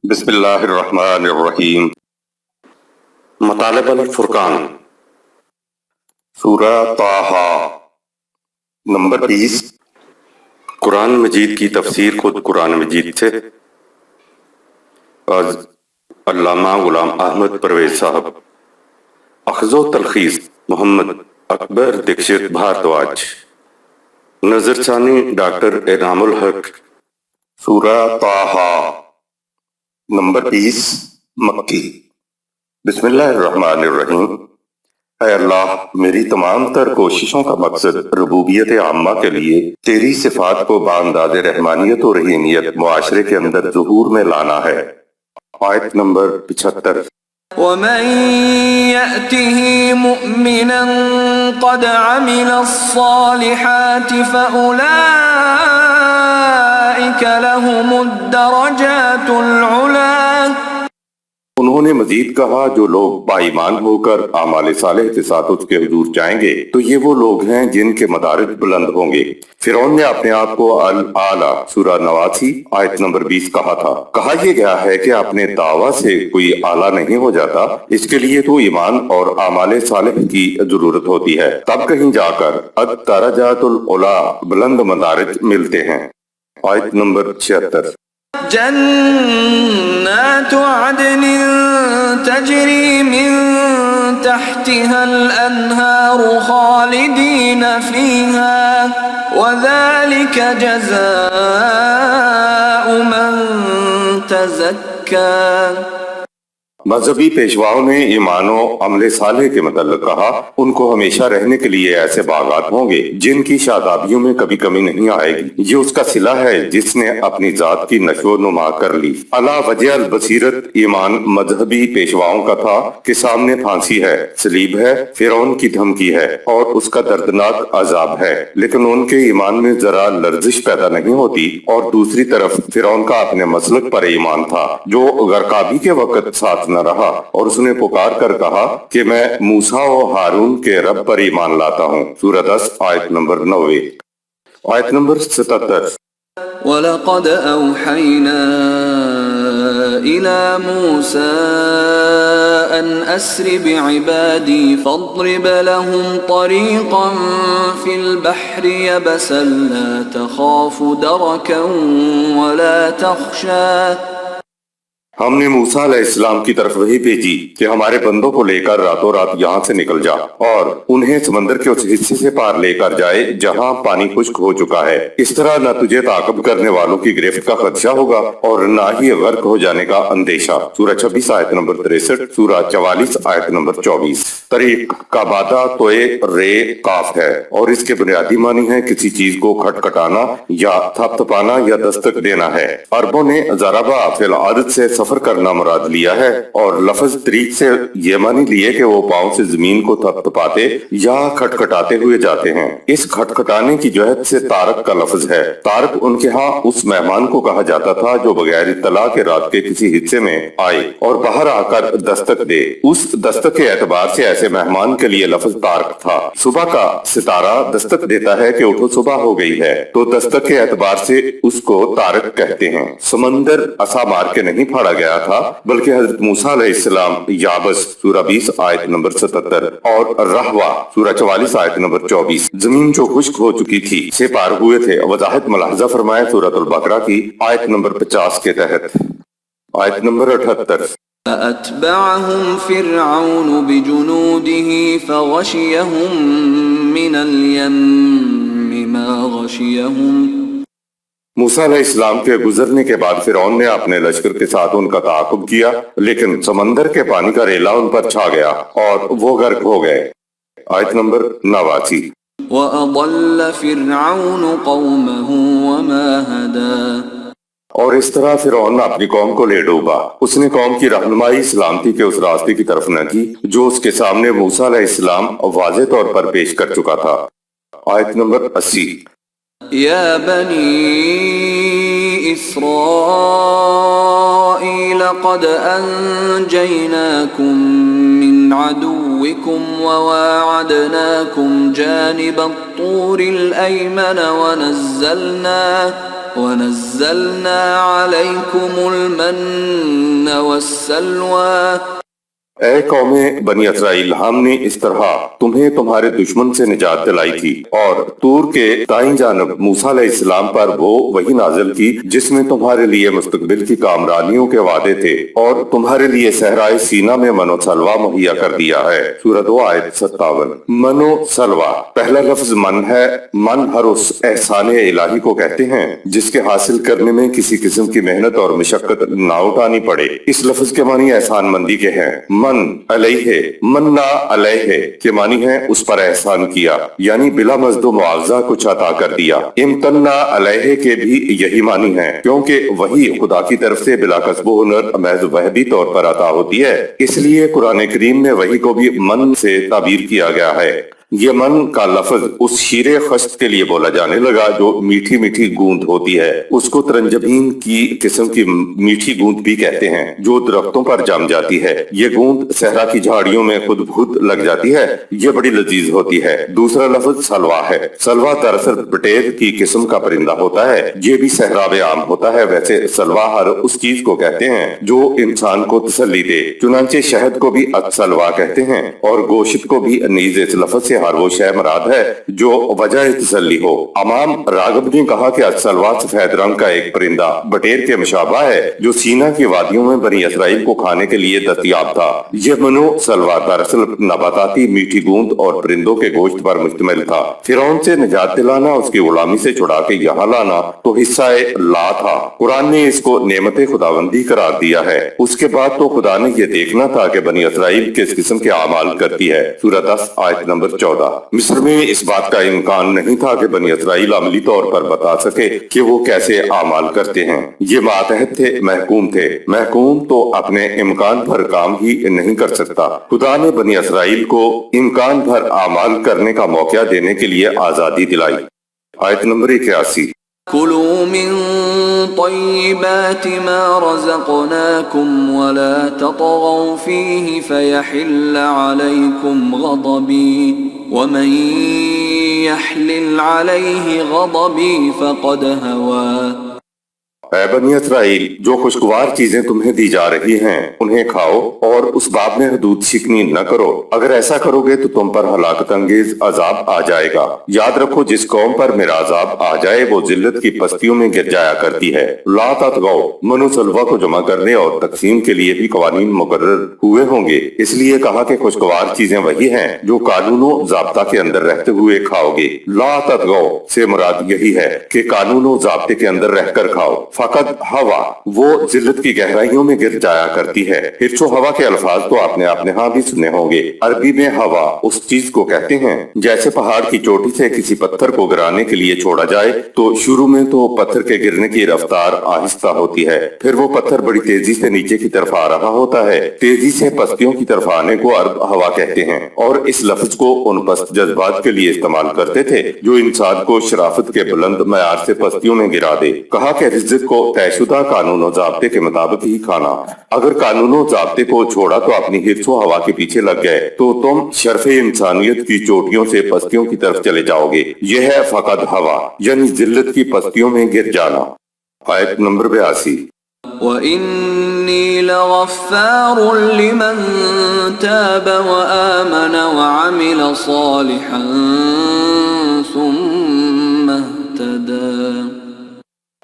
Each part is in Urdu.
بسم اللہ الرحمن الرحیم۔ مطالب الفرقان، سورہ طٰہٰ، نمبر 20۔ قرآن مجید کی تفسیر خود قرآن مجید سے، از علامہ غلام احمد پرویز صاحب۔ اخذ و تلخیص محمد اکبر دکشت بھاردواج، نظر ثانی ڈاکٹر انعام الحق۔ سورہ طٰہٰ، نمبر 20، مکی۔ بسم اللہ الرحمن الرحیم۔ اے اللہ، میری تمام تر کوششوں کا مقصد ربوبیت عامہ کے لیے تیری صفات کو بانداز رحمانیت و رحیمیت معاشرے کے اندر ظہور میں لانا ہے۔ آیت نمبر 75۔ وَمَن يَأْتِهِ مُؤْمِنًا قَدْ عَمِلَ الصَّالِحَاتِ فَأُولَٰئِكَ لَهُمُ الدَّرَجَاتُ الْعُلَىٰ۔ انہوں نے مزید کہا، جو لوگ باایمان ہو کر اعمال صالح کے ساتھ اس کے حضور جائیں گے تو یہ وہ لوگ ہیں جن کے مدارج بلند ہوں گے۔ فرعون نے اپنے آپ کو الاعلیٰ سورہ 89 آیت نمبر 20 کہا تھا۔ کہا یہ گیا ہے کہ اپنے دعویٰ سے کوئی اعلیٰ نہیں ہو جاتا، اس کے لیے تو ایمان اور اعمال صالح کی ضرورت ہوتی ہے، تب کہیں جا کر الدرجات العلیٰ بلند مدارج ملتے ہیں۔ آیت نمبر 76۔ جنات عدن تجری من تحتها الانہار خالدین فیہا وذلک جزاء من تزکی۔ مذہبی پیشواؤں نے ایمان و عمل صالح کے متعلق کہا، ان کو ہمیشہ رہنے کے لیے ایسے باغات ہوں گے جن کی شادابیوں میں کبھی کمی نہیں آئے گی۔ یہ اس کا صلہ ہے جس نے اپنی ذات کی نشو و نما کر لی۔ علی وجہ البصیرت ایمان مذہبی پیشواؤں کا تھا کہ سامنے پھانسی ہے، صلیب ہے، فرعون کی دھمکی ہے اور اس کا دردناک عذاب ہے، لیکن ان کے ایمان میں ذرا لرزش پیدا نہیں ہوتی، اور دوسری طرف فرعون کا اپنے مسلک پر ایمان تھا جو غرقابی کے وقت ساتھ نہ رہا، اور اس نے پکار کر کہا کہ میں موسیٰ و ہارون کے رب پر ایمان لاتا ہوں۔ سورہ 10 آیت نمبر 90۔ آیت نمبر 77۔ وَلَقَدْ أَوْحَيْنَا إِلَى مُوسَىٰ أَنْ أَسْرِ بِعِبَادِي فَاضْرِبْ لَهُمْ طَرِيقًا فِي الْبَحْرِ يَبَسًا لَا تَخَافُ دَرَكًا وَلَا تَخْشَىٰ۔ ہم نے موسیٰ علیہ السلام کی طرف وحی بھیجی کہ ہمارے بندوں کو لے کر راتوں رات یہاں سے نکل جا اور انہیں سمندر کے اس حصے سے پار لے کر جائے جہاں پانی خشک ہو چکا ہے۔ اس طرح نہ تجھے تعاقب کرنے والوں کی گرفت کا خدشہ ہوگا اور نہ ہی غرق ہو جانے کا اندیشہ۔ سورہ 26 آیت نمبر 63، سورہ 44 آیت نمبر 24۔ طریق کا بادہ توئے رے قاف ہے اور اس کے بنیادی معنی ہے کسی چیز کو کھٹکھٹانا یا تھپ تھپانا یا دستک دینا ہے۔ عربوں نے ضربہ فی العادت سے سفر کرنا مراد لیا ہے، اور لفظ طریق سے یہ معنی لیے کہ وہ پاؤں سے زمین کو تھپ تھپاتے یا کھٹکھٹاتے ہوئے جاتے ہیں۔ اس کھٹکھٹانے کی جہت سے تارک کا لفظ ہے۔ تارک ان کے ہاں اس مہمان کو کہا جاتا تھا جو بغیر اطلاع کے رات کے کسی حصے میں آئے اور باہر آ کر دستک دے۔ اس دستک کے اعتبار سے ایسے مہمان کے لیے لفظ تارک تھا۔ صبح کا ستارہ دستک دیتا ہے کہ اٹھو صبح ہو گئی ہے، تو دستک کے اعتبار سے اس کو تارک کہتے ہیں۔ سمندر عصا مار کے نہیں پھاڑا گیا تھا، بلکہ حضرت موسیٰ علیہ السلام یابس سورہ 20 آیت نمبر 77 اور رہوا سورہ 44 آیت نمبر 24 زمین جو خشک ہو چکی تھی سے پار ہوئے تھے۔ وضاحت ملاحظہ فرمائے سورۃ البقرہ کی آیت نمبر 50 کے تحت۔ آیت نمبر 78۔ فَأَتْبَعَهُمْ فِرْعَوْنُ بِجُنُودِهِ فَغَشِيَهُمْ مِنَ الْيَمِّ مَا غَشِيَهُمْ۔ موسیٰ علیہ السلام کے گزرنے کے بعد فرعون نے اپنے لشکر کے ساتھ ان کا تعاقب کیا، لیکن سمندر کے پانی کا ریلا ان پر چھا گیا اور وہ غرق ہو گئے۔ آیت نمبر 89۔ وَأَضَلَّ فِرْعَوْنُ قَوْمَهُ وَمَا هَدَىٰ۔ اور اس طرح فرعون اپنی قوم کو لے ڈوبا، اس نے قوم کی رہنمائی سلامتی کے اس راستے کی طرف نہ کی جو اس کے سامنے موسیٰ علیہ السلام واضح طور پر پیش کر چکا تھا۔ آیت نمبر 80۔ یا بنی اسرائیل قد انجیناکم من عدوکم وواعدناکم جانب الطور الایمن ونزلنا عليكم المن والسلوى اے قوم بنی اسرائیل، ہم نے اس طرح تمہیں تمہارے دشمن سے نجات دلائی تھی اور طور کے دائیں جانب موسیٰ علیہ السلام پر وہ وحی نازل کی جس میں تمہارے لیے مستقبل کی کامرانیوں کے وعدے تھے، اور تمہارے لیے صحرائے سینا میں من و سلوہ مہیا کر دیا ہے۔ سورہ 2 آیت 57۔ من و سلوہ، پہلا لفظ من ہے۔ من ہر اس احسان الہی کو کہتے ہیں جس کے حاصل کرنے میں کسی قسم کی محنت اور مشقت نہ اٹھانی پڑے۔ اس لفظ کے معنی احسان مندی کے ہیں۔ من علیہ، مننا علیہ کے معنی ہے اس پر احسان کیا، یعنی بلا مزد و معاوضہ کچھ عطا کر دیا۔ امتنا علیہ کے بھی یہی معنی ہے، کیونکہ وہی خدا کی طرف سے بلا کسب و ہنر محض وہبی طور پر عطا ہوتی ہے، اس لیے قرآن کریم میں وہی کو بھی من سے تعبیر کیا گیا ہے۔ یہ من کا لفظ اس شیر خشت کے لیے بولا جانے لگا جو میٹھی میٹھی گوند ہوتی ہے، اس کو ترنجبین کی قسم کی میٹھی گوند بھی کہتے ہیں جو درختوں پر جم جاتی ہے۔ یہ گوند صحرا کی جھاڑیوں میں خود لگ جاتی ہے، یہ بڑی لذیذ ہوتی ہے۔ دوسرا لفظ سلوا ہے۔ سلوا دراصل بٹیر کی قسم کا پرندہ ہوتا ہے، یہ بھی صحرا میں عام ہوتا ہے۔ ویسے سلوا ہر اس چیز کو کہتے ہیں جو انسان کو تسلی دے، چنانچہ شہد کو بھی سلوا کہتے ہیں، اور گوشت کو بھی نیز اس لفظ سے ہر وہ شے مراد ہے جو وجہ تسلی ہو۔ امام راغب نے کہا کہ السلوا سفید رنگ کا ایک پرندہ بٹیر کے مشابہ ہے جو سینا کی وادیوں میں بنی اسرائیل کو کھانے کے لیے دستیاب تھا۔ یہ منو سلوا دراصل نباتاتی میٹھی گوند اور پرندوں کے گوشت پر مشتمل تھا۔ فرعون سے نجات دلانا، اس کی غلامی سے چھڑا کے یہاں لانا تو حصہ لا تھا۔ قرآن نے اس کو نعمت خداوندی قرار دیا ہے۔ اس کے بعد تو خدا نے یہ دیکھنا تھا کہ بنی اسرائیل کس قسم کے اعمال کرتی ہے۔ سورہ 10 آیت نمبر 14۔ مصر میں اس بات کا امکان نہیں تھا کہ بنی اسرائیل عملی طور پر بتا سکے کہ وہ کیسے اعمال کرتے ہیں۔ یہ ماتحت تھے، محکوم تھے۔ محکوم تو اپنے امکان بھر کام ہی نہیں کر سکتا۔ خدا نے بنی اسرائیل کو امکان بھر اعمال کرنے کا موقع دینے کے لیے آزادی دلائی۔ آیت نمبر 81۔ كلوا من طيبات ما رزقناكم ولا تطغوا فيه فيحل عليكم غضبي ومن يحلل عليه غضبي فقد هوى۔ اے بنی اسرائیل، جو خوشگوار چیزیں تمہیں دی جا رہی ہیں انہیں کھاؤ اور اس باب میں حدود شکنی نہ کرو، اگر ایسا کرو گے تو تم پر ہلاکت انگیز عذاب آ جائے گا۔ یاد رکھو جس قوم پر میرا عذاب آ جائے وہ ذلت کی پستیوں میں گر جایا کرتی ہے۔ لا تطغوا، منو سلوہ کو جمع کرنے اور تقسیم کے لیے بھی قوانین مقرر ہوئے ہوں گے، اس لیے کہا کہ خوشگوار چیزیں وہی ہیں جو قانون و ضابطہ کے اندر رہتے ہوئے کھاؤ گے۔ لا تطغوا سے مراد یہی ہے کہ قانون و ضابطے کے اندر رہ کر کھاؤ۔ فقط ہوا، وہ ذلت کی گہرائیوں میں گر جایا کرتی ہے۔ ہرچ و ہوا کے الفاظ تو آپ نے اپنے ہاں بھی سنے ہوں گے۔ عربی میں ہوا اس چیز کو کہتے ہیں جیسے پہاڑ کی چوٹی سے کسی پتھر کو گرانے کے لیے چھوڑا جائے تو شروع میں تو پتھر کے گرنے کی رفتار آہستہ ہوتی ہے، پھر وہ پتھر بڑی تیزی سے نیچے کی طرف آ رہا ہوتا ہے۔ تیزی سے پستیوں کی طرف آنے کو عرب ہوا کہتے ہیں، اور اس لفظ کو ان پست جذبات کے لیے استعمال کرتے تھے جو انسان کو شرافت کے بلند معیار سے پستیوں میں گرا دے۔ کہا کہ رزق کو طے شدہ قانون و ضابطے کے مطابق ہی کھانا۔ اگر قانون و ضابطے کو چھوڑا تو اپنی حرص و ہوا کے پیچھے لگ گئے تو تم شرف انسانیت کی چوٹیوں سے پستیوں کی طرف چلے جاؤ گے۔ یہ ہے فقط ہوا، یعنی ذلت کی پستیوں میں گر جانا۔ آیت نمبر 82۔ وَإِنِّي لَغَفَّارٌ لِمَن تَابَ وَآمَنَ وَعَمِلَ صَالِحًا ثُمَّ اهْتَدَى۔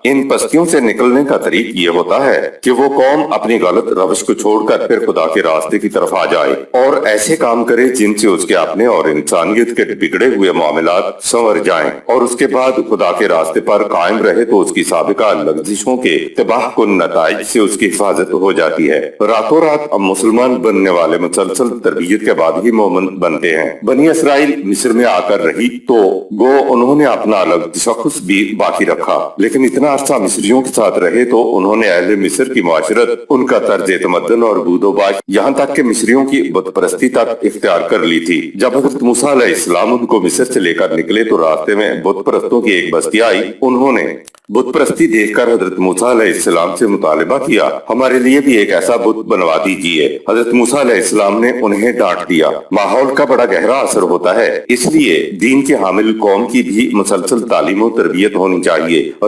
ان پستیوں سے نکلنے کا طریق یہ ہوتا ہے کہ وہ قوم اپنی غلط روش کو چھوڑ کر پھر خدا کے راستے کی طرف آ جائے اور ایسے کام کرے جن سے اس کے اپنے اور انسانیت کے بگڑے ہوئے معاملات سنور جائیں، اور اس کے بعد خدا کے راستے پر قائم رہے تو اس کی سابقہ لغزشوں کے تباہ کن نتائج سے اس کی حفاظت ہو جاتی ہے۔ راتوں رات اب مسلمان بننے والے مسلسل تربیت کے بعد ہی مومن بنتے ہیں۔ بنی اسرائیل مصر میں آ کر رہی تو گو انہوں نے اپنا الگ تشخص بھی باقی رکھا، لیکن اتنا عرصہ مصریوں کے ساتھ رہے تو انہوں نے اہل مصر کی معاشرت، ان کا طرز تمدن اور بود و باش، یہاں تک کہ مصریوں کی بت پرستی تک اختیار کر لی تھی۔ جب حضرت موسیٰ علیہ السلام ان کو مصر سے لے کر نکلے تو راستے میں بت پرستوں کی ایک بستی آئی۔ انہوں نے بت پرستی دیکھ کر حضرت موسیٰ علیہ السلام سے مطالبہ کیا، ہمارے لیے بھی ایک ایسا بت بنوا دیجیے۔ حضرت موسیٰ علیہ السلام نے انہیں ڈانٹ دیا۔ ماحول کا بڑا گہرا اثر ہوتا ہے، اس لیے دین کے حامل قوم کی بھی مسلسل تعلیم و تربیت ہونی چاہیے۔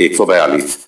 142।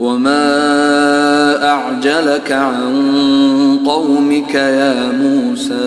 وما أعجلك عن قومك يا موسى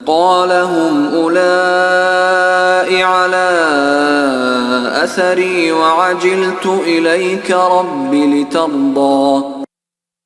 قال هم أولئك على أثري وعجلت إليك رب لترضى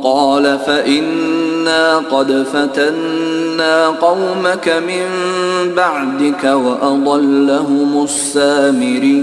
قال فإنا قد فتنا قومك من بعدك وأضلهم السامري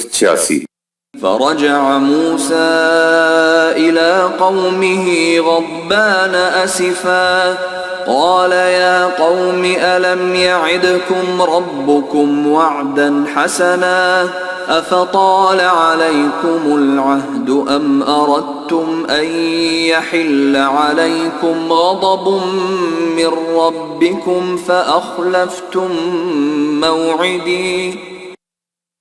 86। فرجع موسى إلى قومه غضبان أسفا قال يا قوم ألم يعدكم ربكم وعدا حسنا أفطال عليكم العهد أم أردتم أن يحل عليكم غضب من ربكم فأخلفتم موعدي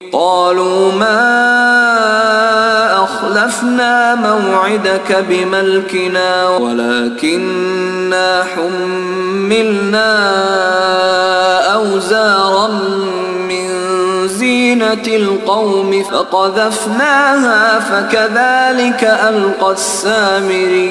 قالوا ما أخلفنا موعدك بملكنا ولكننا حملنا أوزارا من زينة القوم فقذفناها فكذلك ألقى السامري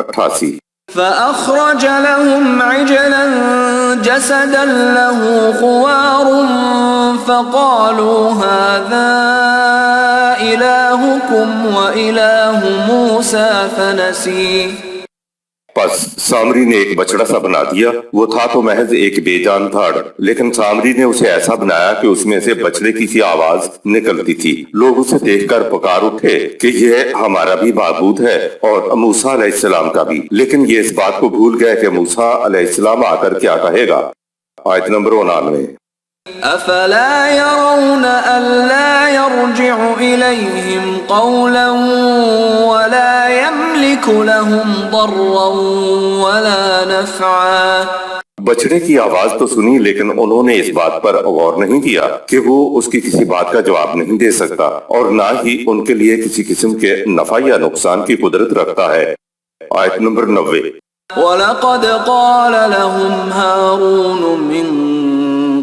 88। فأخرج لهم عجلا جسدا له خوار فقالوا هذا إلهكم وإله موسى فنسي. پس سامری نے ایک بچڑا سا بنا دیا، وہ تھا تو محض ایک بے جان دھاڑ، لیکن سامری نے اسے ایسا بنایا کہ اس میں سے بچڑے کی سی آواز نکلتی تھی۔ لوگ اسے دیکھ کر پکار اٹھے کہ یہ ہمارا بھی معبود ہے اور موسیٰ علیہ السلام کا بھی، لیکن یہ اس بات کو بھول گئے کہ موسیٰ علیہ السلام آ کر کیا کہے گا۔ آیت نمبر 99۔ أفلا يرون ألا يرجع إليهم قولا ولا يملك لهم ضرا ولا نفعا. بچڑے کی آواز تو سنی لیکن انہوں نے اس بات پر غور نہیں کیا کہ وہ اس کی کسی بات کا جواب نہیں دے سکتا اور نہ ہی ان کے لیے کسی قسم کے نفع یا نقصان کی قدرت رکھتا ہے۔ آیت نمبر 90۔ وَلَقَدْ قَالَ لَهُمْ هَارُونُ مِن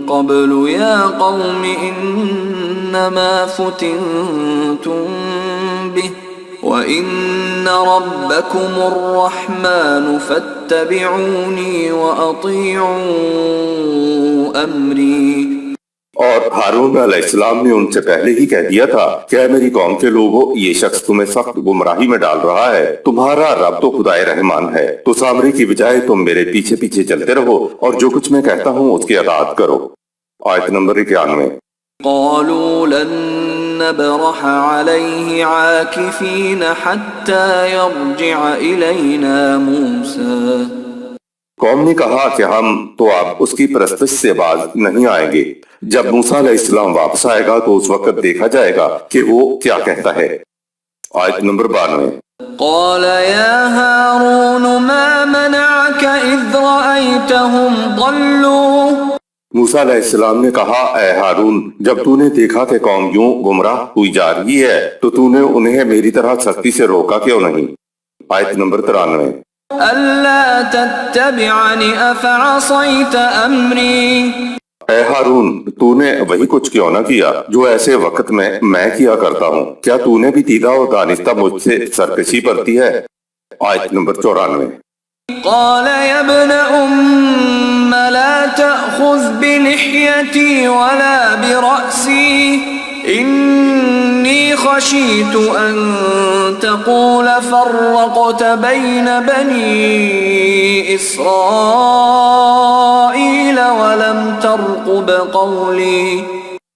قبل يا قوم إنما فتنتم به وإن ربكم الرحمن فاتبعوني وأطيعوا أمري. اور ہارون علیہ السلام نے ان سے پہلے ہی کہہ دیا تھا کہ اے میری قوم کے لوگوں، یہ شخص تمہیں سخت گمراہی میں ڈال رہا ہے، تمہارا رب تو خدائے رحمان ہے، تو سامری کی بجائے تم میرے پیچھے پیچھے چلتے رہو اور جو کچھ میں کہتا ہوں اس کی اطاعت کرو۔ آیت نمبر 91۔ قالوا لن نبرح عليه عاكفين حتى يرجع إلينا موسى. قوم نے کہا کہ ہم تو اب اس کی پرستش سے باز نہیں آئیں گے، جب موسیٰ علیہ السلام واپس آئے گا تو اس وقت دیکھا جائے گا کہ وہ کیا کہتا ہے۔ آیت نمبر 92۔ قال يا هارون ما منعك إذ رأيتهم ضلوا. موسیٰ علیہ السلام نے کہا اے ہارون، جب تو نے دیکھا کہ قوم یوں گمراہ ہوئی جا رہی ہے تو تو نے انہیں میری طرح سختی سے روکا کیوں نہیں؟ آیت نمبر 93۔ ألا تتبعني أفعصيت أمري. اے ہارون، تو نے وہی کچھ کیوں نہ کیا جو ایسے وقت میں کیا کرتا ہوں؟ کیا تو نے بھی دیدہ و دانستہ مجھ سے سرکشی برتی ہے؟ آیت نمبر 94۔ قال يا ابن أم لا تأخذ بلحيتي ولا برأسي إني خشيت أن تقول فرقت بين بني إسرائيل ولم ترقب قولي.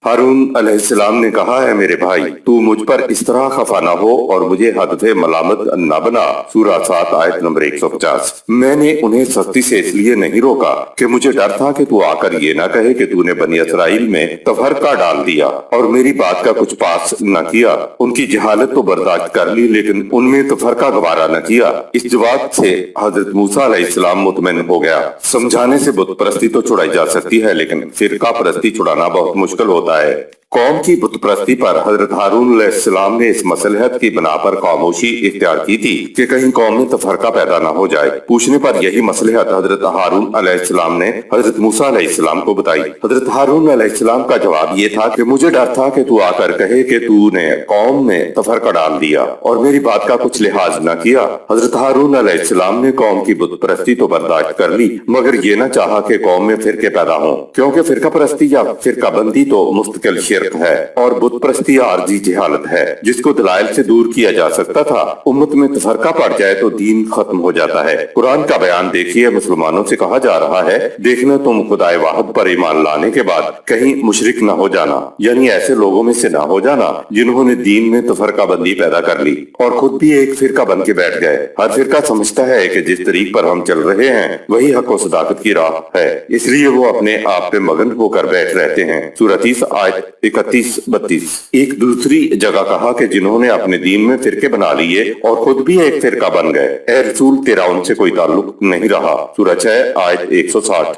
ہارون علیہ السلام نے کہا ہے میرے بھائی، تو مجھ پر اس طرح خفا نہ ہو اور مجھے حدف ملامت نہ بنا۔ سورہ 7 آیت نمبر 150۔ میں نے انہیں سختی سے اس لیے نہیں روکا کہ مجھے ڈر تھا کہ تو آ کر یہ نہ کہے کہ تو نے بنی اسرائیل میں تفرقہ ڈال دیا اور میری بات کا کچھ پاس نہ کیا۔ ان کی جہالت تو برداشت کر لی لیکن ان میں تفرقہ گوارا نہ کیا۔ اس جواب سے حضرت موسیٰ علیہ السلام مطمئن ہو گیا۔ سمجھانے سے بت پرستی تو چھڑائی جا سکتی ہے لیکن فرقہ پرستی چھڑانا بہت مشکل ہوتا ہے۔ قوم کی بت پرستی پر حضرت ہارون علیہ السلام نے اس مصلحت کی بنا پر خاموشی اختیار کی تھی کہ کہیں قوم میں تفرقہ پیدا نہ ہو جائے۔ پوچھنے پر یہی مصلحت حضرت ہارون علیہ السلام نے حضرت موسیٰ علیہ السلام کو بتائی۔ حضرت ہارون علیہ السلام کا جواب یہ تھا کہ مجھے ڈر تھا کہ تو آ کر کہے کہ تو نے قوم میں تفرقہ ڈال دیا اور میری بات کا کچھ لحاظ نہ کیا۔ حضرت ہارون علیہ السلام نے قوم کی بت پرستی تو برداشت کر لی مگر یہ نہ چاہا کہ قوم میں فرقے پیدا ہوں، کیونکہ فرقہ پرستی یا فرقہ بندی تو مستقل شرک ہے اور بت پرستی عارضی جہالت ہے جس کو دلائل سے دور کیا جا سکتا تھا۔ امت میں تفرقہ پڑ جائے تو دین ختم ہو جاتا ہے۔ قرآن کا بیان دیکھیے، مسلمانوں سے کہا جا رہا ہے دیکھنا تم خدائے واحد پر ایمان لانے کے بعد کہیں مشرک نہ ہو جانا، یعنی ایسے لوگوں میں سے نہ ہو جانا جنہوں نے دین میں تفرقہ بندی پیدا کر لی اور خود بھی ایک فرقہ بن کے بیٹھ گئے۔ ہر فرقہ سمجھتا ہے کہ جس طریق پر ہم چل رہے ہیں وہی حق و صداقت کی راہ ہے، اس لیے وہ اپنے آپ پہ مگن ہو کر بیٹھ رہتے ہیں۔ سورہ 30 آیت 31-32۔ ایک دوسری جگہ کہا کہ جنہوں نے اپنے دین میں فرقے بنا لیے اور خود بھی ایک فرقہ بن گئے، اے رسول تیرا ان سے کوئی تعلق نہیں رہا۔ سورہ 6 آیت 160۔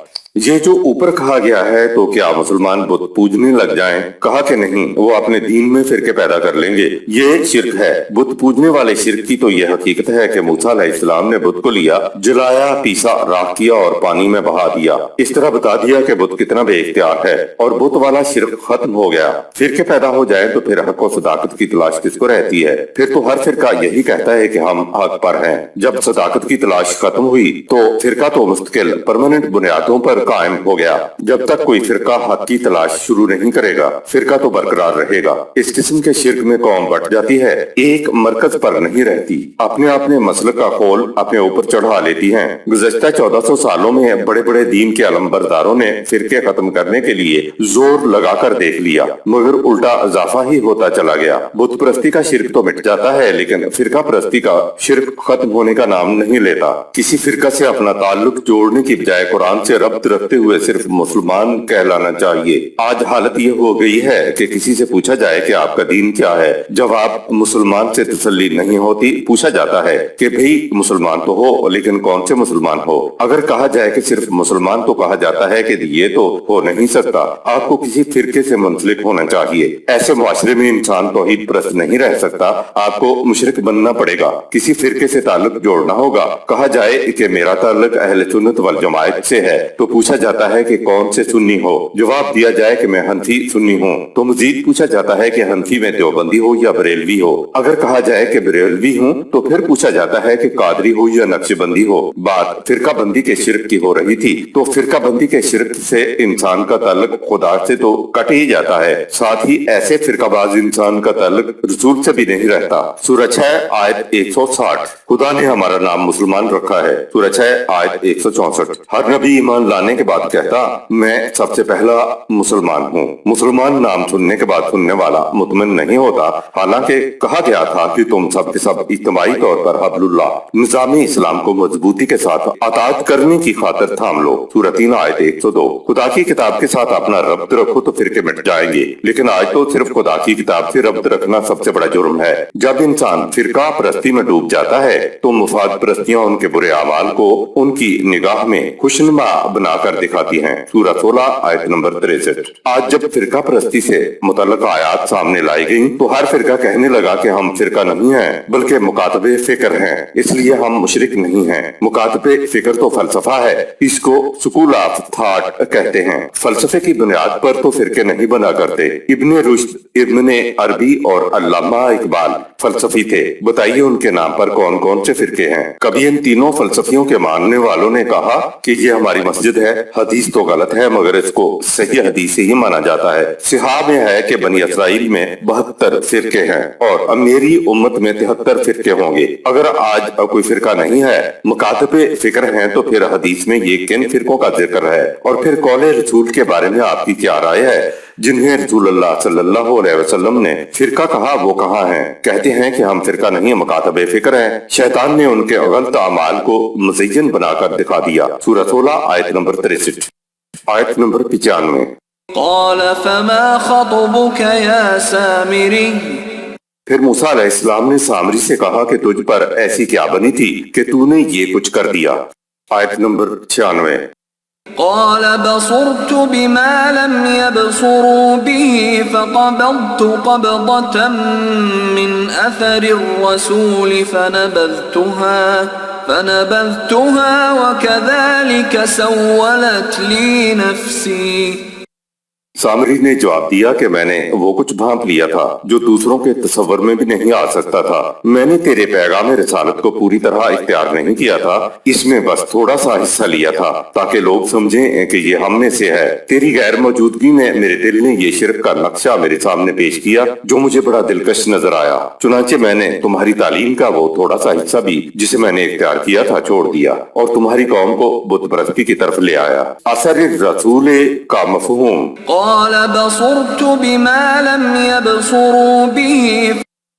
یہ جو اوپر کہا گیا ہے تو کیا مسلمان بت پوجنے لگ جائیں؟ کہا کہ نہیں، وہ اپنے دین میں فرقے پیدا کر لیں گے، یہ شرک ہے۔ بت پوجنے والے شرک کی تو یہ حقیقت ہے کہ موسیٰ علیہ السلام نے بت کو لیا، جلایا، پیسا، راکھ کیا اور پانی میں بہا دیا۔ اس طرح بتا دیا کہ بت کتنا بے اختیار ہے اور بت والا شرک ختم ہو گیا۔ فرقے پیدا ہو جائے تو پھر حق و صداقت کی تلاش کس کو رہتی ہے؟ پھر تو ہر فرقہ یہی کہتا ہے کہ ہم حق پر ہیں۔ جب صداقت کی تلاش ختم ہوئی تو فرقہ تو مستقل پرماننٹ بنیادوں پر قائم ہو گیا۔ جب تک کوئی فرقہ حق کی تلاش شروع نہیں کرے گا، فرقہ تو برقرار رہے گا۔ اس قسم کے شرک میں قوم بٹ جاتی ہے، ایک مرکز پر نہیں رہتی، اپنے مسلک کا خول اپنے اوپر چڑھا لیتی ہیں۔ گزشتہ 1400 سالوں میں بڑے بڑے دین کے علمبرداروں نے فرقے ختم کرنے کے لیے زور لگا کر دیکھ لیا، مگر الٹا اضافہ ہی ہوتا چلا گیا۔ بت پرستی کا شرک تو مٹ جاتا ہے، لیکن فرقہ پرستی کا شرک ختم ہونے کا نام نہیں لیتا۔ کسی فرقہ سے اپنا تعلق جوڑنے کی بجائے قرآن سے ربط رکھتے ہوئے صرف مسلمان کہلانا چاہیے۔ آج حالت یہ ہو گئی ہے کہ کسی سے پوچھا جائے کہ آپ کا دین کیا ہے، جواب مسلمان سے تسلی نہیں ہوتی، پوچھا جاتا ہے کہ بھئی مسلمان تو ہو، لیکن کون سے مسلمان ہو؟ اگر کہا جائے کہ صرف مسلمان تو کہا جاتا ہے کہ یہ تو ہو نہیں سکتا، آپ کو کسی فرقے سے منسلک ہونا چاہیے۔ ایسے معاشرے میں انسان توحید پرست نہیں رہ سکتا، آپ کو مشرک بننا پڑے گا، کسی فرقے سے تعلق جوڑنا ہوگا۔ کہا جائے کہ میرا تعلق اہل سنت والجماعت سے ہے تو پوچھا جاتا ہے کہ کون سے سنی ہو؟ جواب دیا جائے کہ میں حنفی سنی ہوں تو مزید پوچھا جاتا ہے کہ حنفی میں دیوبندی ہو یا بریلوی ہو۔ اگر کہا جائے کہ بریلوی ہوں تو پھر پوچھا جاتا ہے کہ قادری ہو یا نقش بندی ہو۔ بات فرقہ بندی کے شرک کی ہو رہی تھی تو فرقہ بندی کے شرک سے انسان کا تعلق خدا سے تو کٹ ہی جاتا ہے، ساتھ ہی ایسے فرقہ باز انسان کا تعلق رسول سے بھی نہیں رہتا۔ سورہ 6 آیت 160۔ خدا نے ہمارا نام مسلمان رکھا ہے۔ سورہ 6 آیت 164۔ ہر نبی ایمان لانے کے بعد کہتا میں سب سے پہلا مسلمان ہوں۔ مسلمان نام سننے کے بعد سننے والا مطمئن نہیں ہوتا، حالانکہ کہا گیا تھا کہ تم سب کے سب اجتماعی طور پر حبل اللہ نظام اسلام کو مضبوطی کے ساتھ اطاعت کرنے کی خاطر تھام لو۔ سورہ 3 آیت 102۔ خدا کی کتاب کے ساتھ اپنا ربط رکھو تو فرقے مٹ جائیں گے، لیکن آج تو صرف خدا کی کتاب سے ربط رکھنا سب سے بڑا جرم ہے۔ جب انسان فرقہ پرستی میں ڈوب جاتا ہے تو مفاد پرستیاں ان کے برے اعمال کو ان کی نگاہ میں خوشنما بنا کر دکھاتی ہیں۔ سورہ 16 آیت نمبر 63۔ آج جب فرقہ پرستی سے متعلق آیات سامنے لائی گئیں تو ہر فرقہ کہنے لگا کہ ہم فرقہ نہیں ہیں بلکہ مکاتب فکر ہیں، اس لیے ہم مشرک نہیں ہیں۔ مکاتب فکر تو فلسفہ ہے، اس کو سکول آف تھاٹ کہتے ہیں۔ فلسفے کی بنیاد پر تو فرقے نہیں بنا کرتے۔ ابن رشد، ابن عربی اور علامہ اقبال فلسفی تھے، بتائیے ان کے نام پر کون کون سے فرقے ہیں؟ کبھی ان تینوں فلسفیوں کے ماننے والوں نے کہا کہ یہ ہماری مسجد ہے، حدیث تو غلط ہے مگر اس کو صحیح حدیث ہی مانا جاتا ہے۔ صحاح میں ہے کہ بنی اسرائیل میں 72 فرقے ہیں اور میری امت میں 73 فرقے ہوں گے۔ اگر آج کوئی فرقہ نہیں ہے، مکاتب فکر ہیں، تو پھر حدیث میں یہ کن فرقوں کا ذکر ہے؟ اور پھر قول رسول کے بارے میں آپ کی کیا رائے ہے؟ جنہیں رسول اللہ صلی اللہ علیہ وسلم نے فرقہ کہا وہ کہاں ہیں؟ کہتے ہیں کہ ہم فرقہ نہیں مکاتب فکر ہیں۔ شیطان نے ان کے غلط اعمال کو مزین بنا کر دکھا دیا۔ سورہ 16 آیت نمبر 63۔ آیت نمبر 95۔ قال فما خطبك يا سامري؟ پھر موسیٰ علیہ السلام نے سامری سے کہا کہ تجھ پر ایسی کیا بنی تھی کہ تو نے یہ کچھ کر دیا؟ آیت نمبر 96۔ قال بصرت بما لم يبصروا به فقبضت قبضة من أثر الرسول فنبذتها وكذلك سولت لي نفسي۔ سامری نے جواب دیا کہ میں نے وہ کچھ بھانپ لیا تھا جو دوسروں کے تصور میں بھی نہیں آ سکتا تھا۔ میں نے تیرے پیغام رسالت کو پوری طرح اختیار نہیں کیا تھا، اس میں بس تھوڑا سا حصہ لیا تھا تاکہ لوگ سمجھیں کہ یہ ہم میں سے ہے۔ تیری غیر موجودگی میں میرے دل نے یہ شرک کا نقشہ میرے سامنے پیش کیا جو مجھے بڑا دلکش نظر آیا، چنانچہ میں نے تمہاری تعلیم کا وہ تھوڑا سا حصہ بھی جسے میں نے اختیار کیا تھا چھوڑ دیا اور تمہاری قوم کو بت پرستی کی طرف لے آیا۔ اثر رسول کا مفہوم۔ قال بصرت بما لم يبصروا به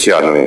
96।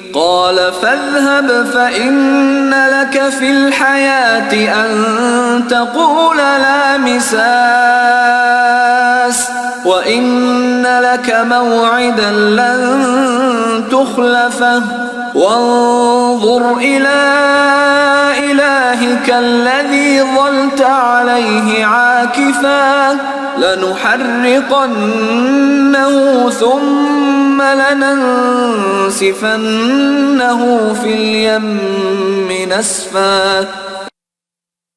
قال فاذهب فإن لك في الحياة أن تقول لا مساس وإن لك موعدا لن تخلفه وانظر إلى إلهك الذي ظلت عليه عاكفا لنحرقنه ثم لننسفنه في اليم نسفا۔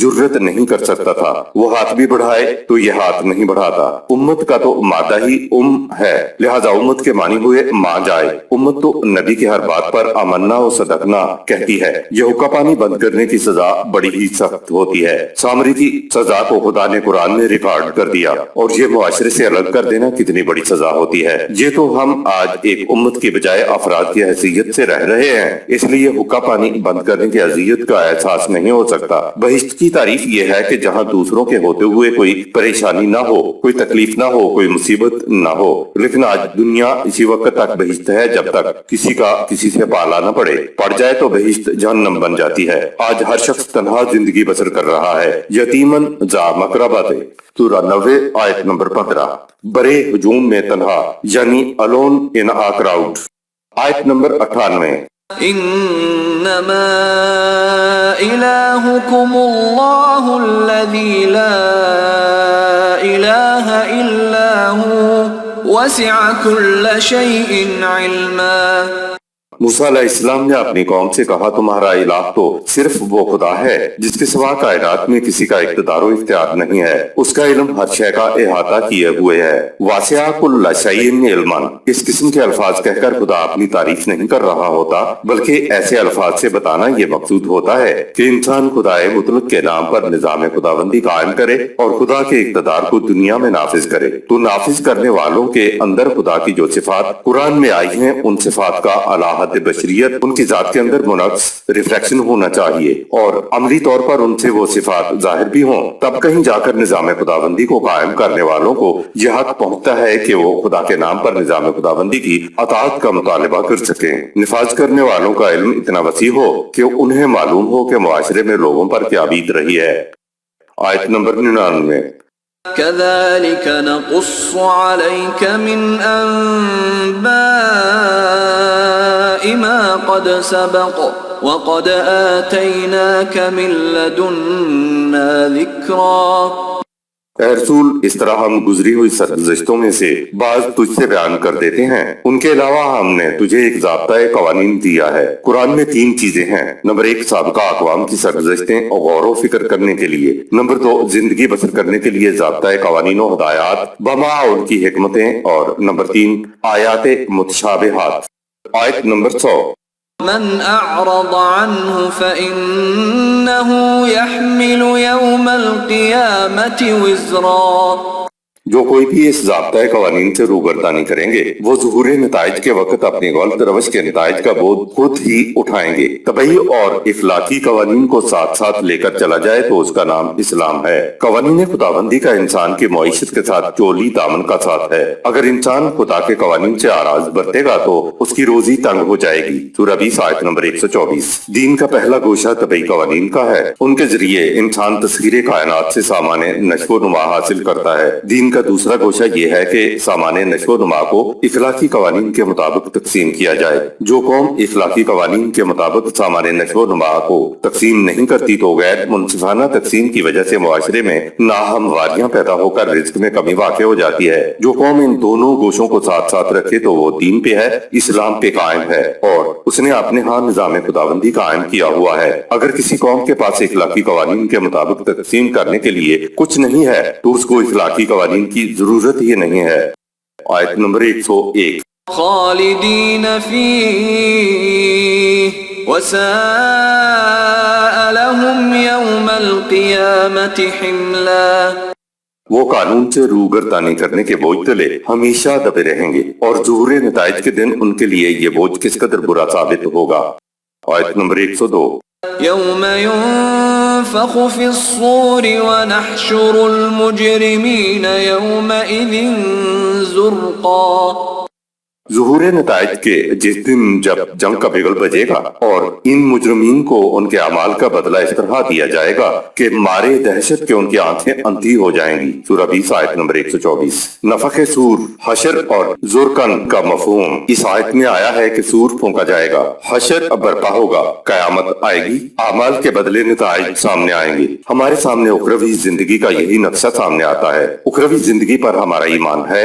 جرت نہیں کر سکتا تھا، وہ ہاتھ بھی بڑھائے تو یہ ہاتھ نہیں بڑھاتا۔ امت کا تو مادہ ہی ہے، لہذا امت کے معنی ہوئے ماں جائے۔ امت تو نبی کی ہر بات پر آمنا و صدقنا کہتی ہے۔ یہ حقہ پانی بند کرنے کی سزا بڑی ہی سخت ہوتی ہے۔ سامری کی سزا کو خدا نے قرآن میں ریکارڈ کر دیا، اور یہ معاشرے سے الگ کر دینا کتنی بڑی سزا ہوتی ہے۔ یہ تو ہم آج ایک امت کی بجائے افراد کی حیثیت سے رہ رہے ہیں، اس لیے حقہ پانی بند کرنے کی اذیت کا احساس نہیں ہو سکتا۔ بہشت کی تعریف یہ ہے کہ جہاں دوسروں کے ہوتے ہوئے کوئی پریشانی نہ ہو، کوئی تکلیف نہ ہو، کوئی مصیبت نہ ہو۔ لیکن آج دنیا اسی وقت تک بہشت ہے جب تک کسی کا کسی سے پالا نہ پڑے، پڑ جائے تو بہشت جہنم بن جاتی ہے۔ آج ہر شخص تنہا زندگی بسر کر رہا ہے، یتیمن ذا مقربۃ، سورہ 90 آیت نمبر 15۔ برے ہجوم میں تنہا یعنی alone in a crowd، آیت نمبر 98۔ انما الہکم اللہ الذی لا الہ الا هو وسع کل شیء علما۔ موسیٰ علیہ السلام نے اپنی قوم سے کہا، تمہارا الہ تو صرف وہ خدا ہے جس کے سوا کائنات میں کسی کا اقتدار و اختیار نہیں ہے، اس کا علم ہر شے کا احاطہ کیے ہوئے ہے۔ واسع کل شیء علما، اس قسم کے الفاظ کہہ کر خدا اپنی تعریف نہیں کر رہا ہوتا، بلکہ ایسے الفاظ سے بتانا یہ مقصود ہوتا ہے کہ انسان خدائے مطلق کے نام پر نظام خداوندی قائم کرے اور خدا کے اقتدار کو دنیا میں نافذ کرے۔ تو نافذ کرنے والوں کے اندر خدا کی جو صفات قرآن میں آئی ہیں، ان صفات کا الہ بشریت، ان کی ذات کے اندر منعکس ریفلیکشن ہونا چاہیے، اور عملی طور پر ان سے وہ صفات ظاہر بھی ہوں، تب کہیں جا کر نظام خداوندی کو قائم کرنے والوں کو یہ حق پہنچتا ہے کہ وہ خدا کے نام پر نظام خداوندی کی اطاعت کا مطالبہ کر سکیں۔ نفاذ کرنے والوں کا علم اتنا وسیع ہو کہ انہیں معلوم ہو کہ معاشرے میں لوگوں پر کیا بیت رہی ہے۔ آیت نمبر 99۔ كذلك نقص عليك من أنباء ما قد سبق وقد آتيناك من لدنا ذكرا۔ اے رسول، اس طرح ہم گزری ہوئی سرگزشتوں میں سے بعض تجھ سے بیان کر دیتے ہیں، ان کے علاوہ ہم نے تجھے ایک ضابطۂ قوانین دیا ہے۔ قرآن میں 3 چیزیں ہیں، نمبر 1 سابقہ اقوام کی سرگزشتیں اور غور و فکر کرنے کے لیے، نمبر 2 زندگی بسر کرنے کے لیے ضابطۂ قوانین و ہدایات بما ان کی حکمتیں، اور نمبر 3 آیات متشابہات۔ آیت نمبر 100۔ من اعرض عنه فإنه يحمل يوم القيامة وزرا۔ جو کوئی بھی اس ضابطۂ قوانین سے روگردانی کریں گے، وہ ظہور نتائج کے وقت اپنی غلط روش کے نتائج کا بوجھ خود ہی اٹھائیں گے۔ طبعی اور اخلاقی قوانین کو ساتھ ساتھ لے کر چلا جائے تو اس کا نام اسلام ہے۔ قوانین خداوندی کا انسان کی معیشت کے ساتھ چولی دامن کا ساتھ ہے۔ اگر انسان خدا کے قوانین سے آراز برتے گا تو اس کی روزی تنگ ہو جائے گی۔ سورہ 20 آیت نمبر 124۔ دین کا پہلا گوشہ طبعی قوانین کا ہے، ان کے ذریعے انسان تسخیر کائنات سے سامان نشو و نما حاصل کرتا ہے۔ دین کا دوسرا گوشہ یہ ہے کہ سامان نشو و نما کو اخلاقی قوانین کے مطابق تقسیم کیا جائے۔ جو قوم اخلاقی قوانین کے مطابق سامان نشو و نما کو تقسیم نہیں کرتی تو غیر منصفانہ تقسیم کی وجہ سے معاشرے میں ناہمواریاں پیدا ہو کر رزق میں کمی واقع ہو جاتی ہے۔ جو قوم ان دونوں گوشوں کو ساتھ ساتھ رکھے تو وہ دین پہ ہے، اسلام پہ قائم ہے، اور اس نے اپنے ہاں نظام خداوندی قائم کیا ہوا ہے۔ اگر کسی قوم کے پاس اخلاقی قوانین کے مطابق تقسیم کرنے کے لیے کچھ نہیں ہے تو اس کو اخلاقی قوانین کی ضرورت ہی نہیں ہے۔ آیت نمبر 101۔ خالدین فیہ وساء لهم یوم القیامت حملا۔ وہ قانون سے روگردانی کرنے کے بوجھ تلے ہمیشہ دبے رہیں گے، اور ظہور نتائج کے دن ان کے لیے یہ بوجھ کس قدر برا ثابت ہوگا۔ آیت نمبر 102۔ یوم ينفخ في الصور ونحشر المجرمین یومئذ زرقا۔ ظہور نتائج کے جس دن جب جنگ کا بگل بجے گا اور ان مجرمین کو ان کے اعمال کا بدلہ اس طرح دیا جائے گا کہ مارے دہشت کے ان کی آنکھیں اندھی ہو جائیں گی۔ سورہ 20 آیت نمبر 124۔ نفخ سور، حشر اور زرقن کا مفہوم اس آیت میں آیا ہے کہ سور پھونکا جائے گا، حشر برپا ہوگا، قیامت آئے گی، اعمال کے بدلے نتائج سامنے آئیں گے۔ ہمارے سامنے اخروی زندگی کا یہی نقشہ سامنے آتا ہے۔ اخروی زندگی پر ہمارا ایمان ہے،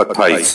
28।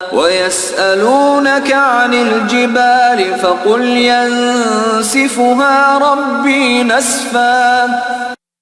وَيَسْأَلُونَكَ عَنِ الْجِبَالِ فَقُلْ يَنسِفُهَا رَبِّي نَسْفًا।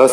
10,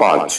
5।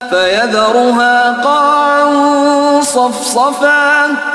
فَيَذَرُهَا قَاعًا صَفْصَفًا।